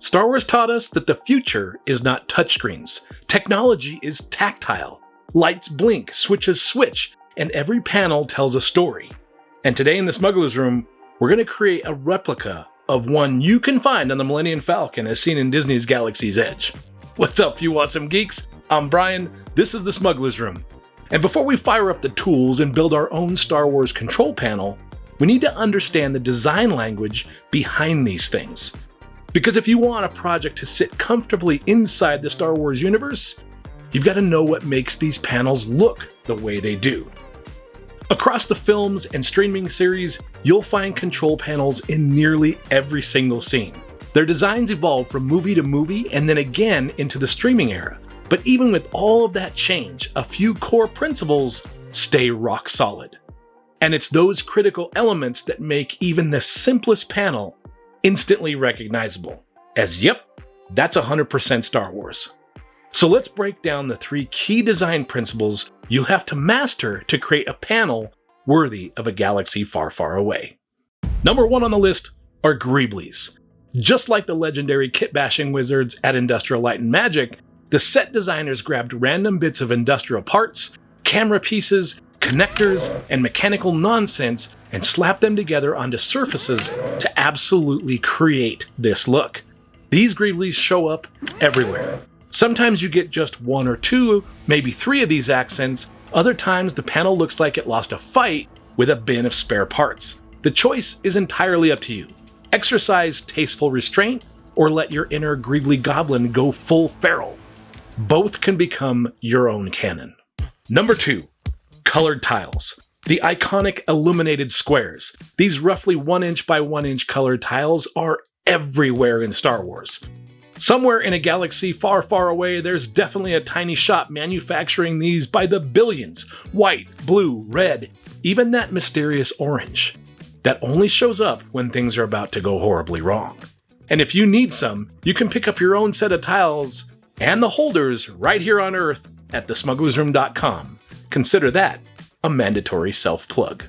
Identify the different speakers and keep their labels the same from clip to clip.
Speaker 1: Star Wars taught us that the future is not touchscreens. Technology is tactile. Lights blink, switches switch, and every panel tells a story. And today in the Smuggler's Room, we're going to create a replica of one you can find on the Millennium Falcon as seen in Disney's Galaxy's Edge. What's up, you awesome geeks? I'm Brian, this is the Smuggler's Room. And before we fire up the tools and build our own Star Wars control panel, we need to understand the design language behind these things. Because if you want a project to sit comfortably inside the Star Wars universe, you've got to know what makes these panels look the way they do. Across the films and streaming series, you'll find control panels in nearly every single scene. Their designs evolve from movie to movie and then again into the streaming era. But even with all of that change, a few core principles stay rock solid. And it's those critical elements that make even the simplest panel instantly recognizable. As yep, that's 100% Star Wars. So let's break down the 3 key design principles you'll have to master to create a panel worthy of a galaxy far, far away. Number 1 on the list are greeblies. Just like the legendary kit-bashing wizards at Industrial Light and Magic, the set designers grabbed random bits of industrial parts, camera pieces, connectors, and mechanical nonsense and slapped them together onto surfaces to absolutely create this look. These greeblies show up everywhere. Sometimes you get just 1 or 2, maybe 3 of these accents. Other times the panel looks like it lost a fight with a bin of spare parts. The choice is entirely up to you. Exercise tasteful restraint or let your inner greebly goblin go full feral. Both can become your own canon. Number 2, colored tiles. The iconic illuminated squares. These roughly 1 inch by 1 inch colored tiles are everywhere in Star Wars. Somewhere in a galaxy far, far away, there's definitely a tiny shop manufacturing these by the billions. White, blue, red, even that mysterious orange. That only shows up when things are about to go horribly wrong. And if you need some, you can pick up your own set of tiles and the holders right here on Earth at thesmugglersroom.com. Consider that a mandatory self-plug.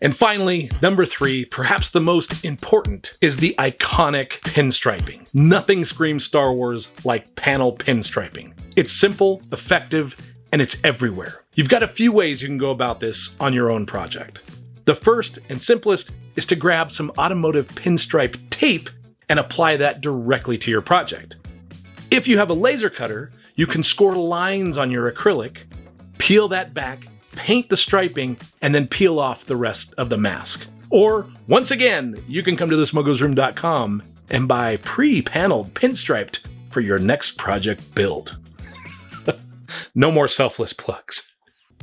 Speaker 1: And finally, number 3, perhaps the most important, is the iconic pinstriping. Nothing screams Star Wars like panel pinstriping. It's simple, effective, and it's everywhere. You've got a few ways you can go about this on your own project. The first and simplest is to grab some automotive pinstripe tape and apply that directly to your project. If you have a laser cutter, you can score lines on your acrylic, peel that back, paint the striping, and then peel off the rest of the mask. Or, once again, you can come to thesmugglersroom.com and buy pre-paneled pinstriped for your next project build. No more selfless plugs.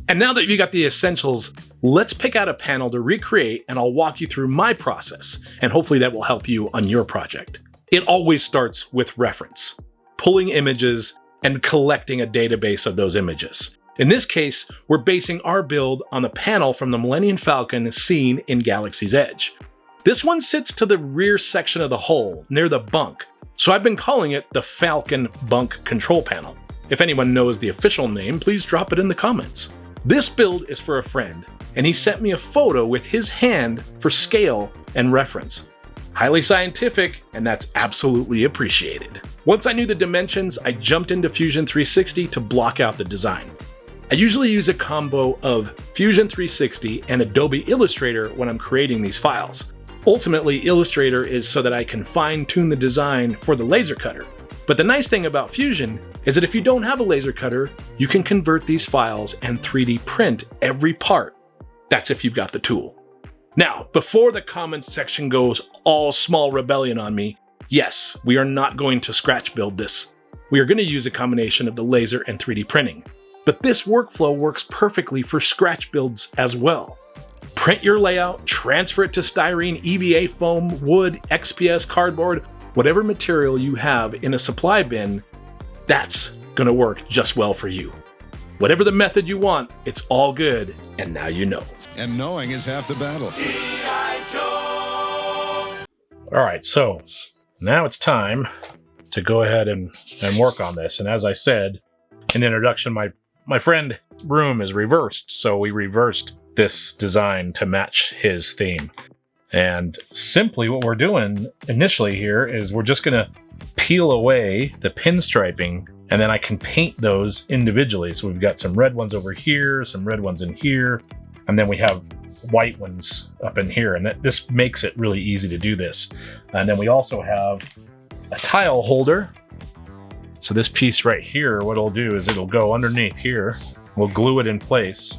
Speaker 1: And now that you got the essentials, let's pick out a panel to recreate and I'll walk you through my process, and hopefully that will help you on your project. It always starts with reference, pulling images and collecting a database of those images. In this case, we're basing our build on the panel from the Millennium Falcon seen in Galaxy's Edge. This one sits to the rear section of the hull, near the bunk, so I've been calling it the Falcon Bunk Control Panel. If anyone knows the official name, please drop it in the comments. This build is for a friend, and he sent me a photo with his hand for scale and reference. Highly scientific, and that's absolutely appreciated. Once I knew the dimensions, I jumped into Fusion 360 to block out the design. I usually use a combo of Fusion 360 and Adobe Illustrator when I'm creating these files. Ultimately, Illustrator is so that I can fine-tune the design for the laser cutter. But the nice thing about Fusion is that if you don't have a laser cutter, you can convert these files and 3D print every part. That's if you've got the tool. Now, before the comments section goes all small rebellion on me, yes, we are not going to scratch build this. We are going to use a combination of the laser and 3D printing. But this workflow works perfectly for scratch builds as well. Print your layout, transfer it to styrene, EVA foam, wood, XPS, cardboard, whatever material you have in a supply bin, that's gonna work just well for you. Whatever the method you want, it's all good, and now you know.
Speaker 2: And knowing is half the battle.
Speaker 1: All right, so now it's time to go ahead and work on this. And as I said in the introduction, my friend room is reversed, so we reversed this design to match his theme. And simply what we're doing initially here is we're just gonna peel away the pinstriping, and then I can paint those individually. So we've got some red ones over here, some red ones in here, and then we have white ones up in here, and this makes it really easy to do this. And then we also have a tile holder. So this piece right here, what it'll do is it'll go underneath here. We'll glue it in place,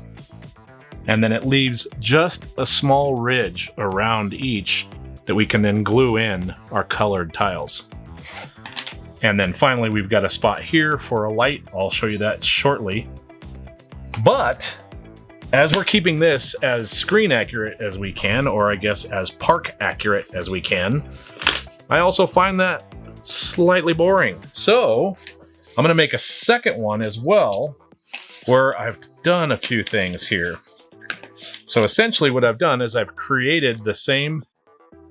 Speaker 1: and then it leaves just a small ridge around each that we can then glue in our colored tiles. And then finally, we've got a spot here for a light. I'll show you that shortly. But as we're keeping this as screen accurate as we can, or I guess as park accurate as we can, I also find that slightly boring. So I'm gonna make a second one as well, where I've done a few things here. So essentially what I've done is I've created the same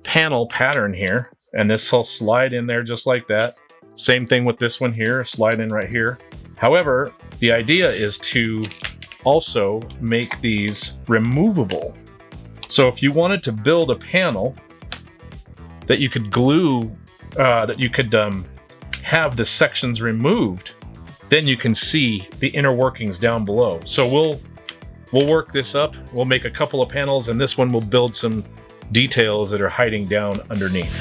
Speaker 1: panel pattern here, and this will slide in there just like that. Same thing with this one here, slide in right here. However, the idea is to also make these removable. So if you wanted to build a panel that you could glue, that you could have the sections removed, then you can see the inner workings down below. So we'll work this up. We'll make a couple of panels, and this one will build some details that are hiding down underneath.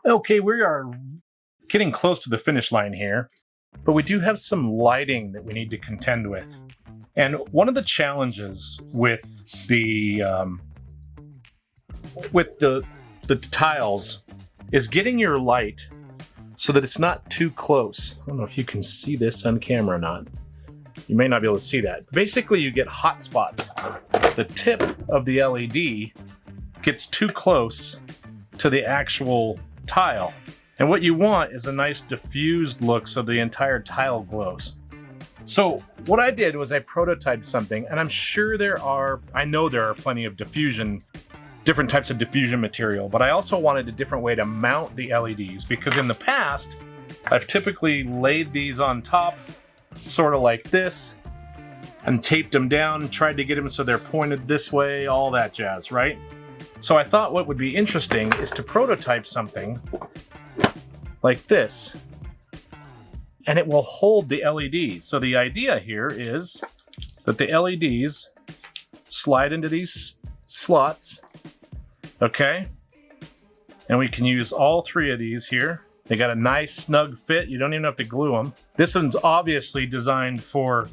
Speaker 1: Okay, we are getting close to the finish line here, but we do have some lighting that we need to contend with. And one of the challenges with the tiles is getting your light so that it's not too close. I don't know if you can see this on camera or not. You may not be able to see that. Basically, you get hot spots. The tip of the LED gets too close to the actual tile. And what you want is a nice diffused look so the entire tile glows. So what I did was I prototyped something, and I know there are plenty of different types of diffusion material, but I also wanted a different way to mount the LEDs, because in the past, I've typically laid these on top, sort of like this, and taped them down, tried to get them so they're pointed this way, all that jazz, right? So I thought what would be interesting is to prototype something like this, and it will hold the LEDs. So the idea here is that the LEDs slide into these slots, okay? And we can use all three of these here They got a nice snug fit. You don't even have to glue them. This one's obviously designed for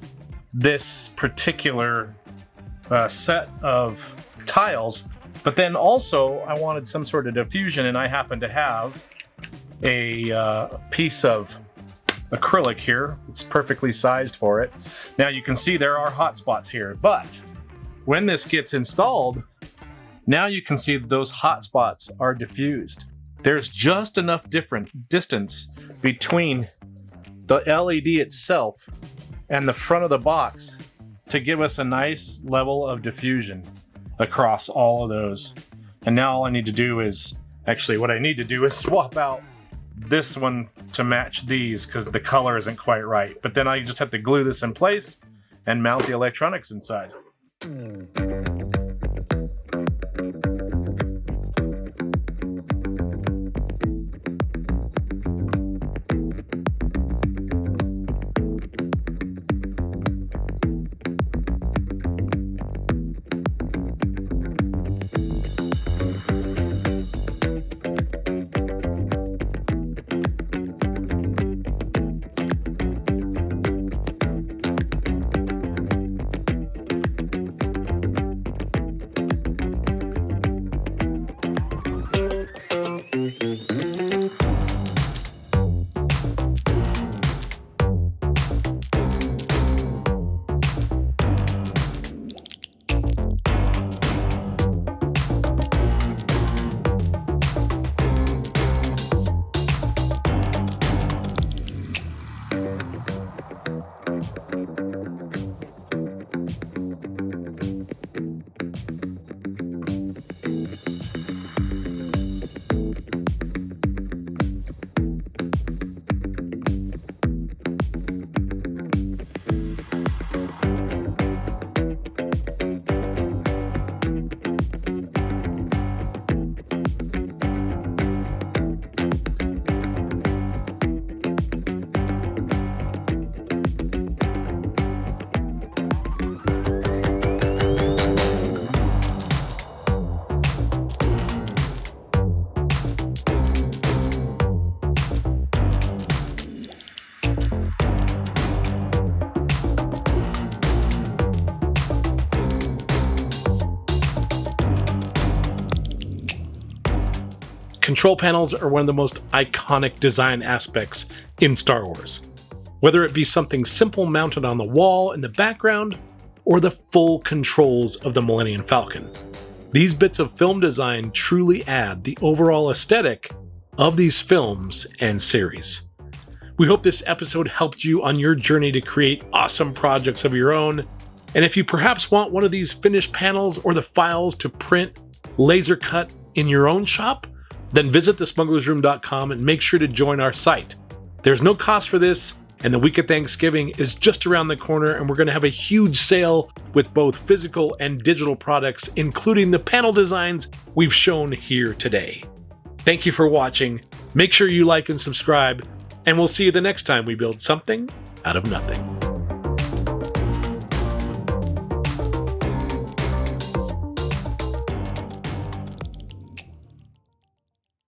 Speaker 1: this particular set of tiles, but then also I wanted some sort of diffusion, and I happen to have a piece of acrylic here. It's perfectly sized for it. Now you can see there are hot spots here, but when this gets installed, now you can see that those hot spots are diffused. There's just enough different distance between the LED itself and the front of the box to give us a nice level of diffusion across all of those. And now all I need to do is, actually what I need to do is swap out this one to match these because the color isn't quite right. But then I just have to glue this in place and mount the electronics inside. Control panels are one of the most iconic design aspects in Star Wars. Whether it be something simple mounted on the wall in the background, or the full controls of the Millennium Falcon. These bits of film design truly add the overall aesthetic of these films and series. We hope this episode helped you on your journey to create awesome projects of your own. And if you perhaps want one of these finished panels or the files to print, laser cut in your own shop, then visit thesmugglersroom.com and make sure to join our site. There's no cost for this, and the week of Thanksgiving is just around the corner, and we're going to have a huge sale with both physical and digital products, including the panel designs we've shown here today. Thank you for watching. Make sure you like and subscribe, and we'll see you the next time we build something out of nothing.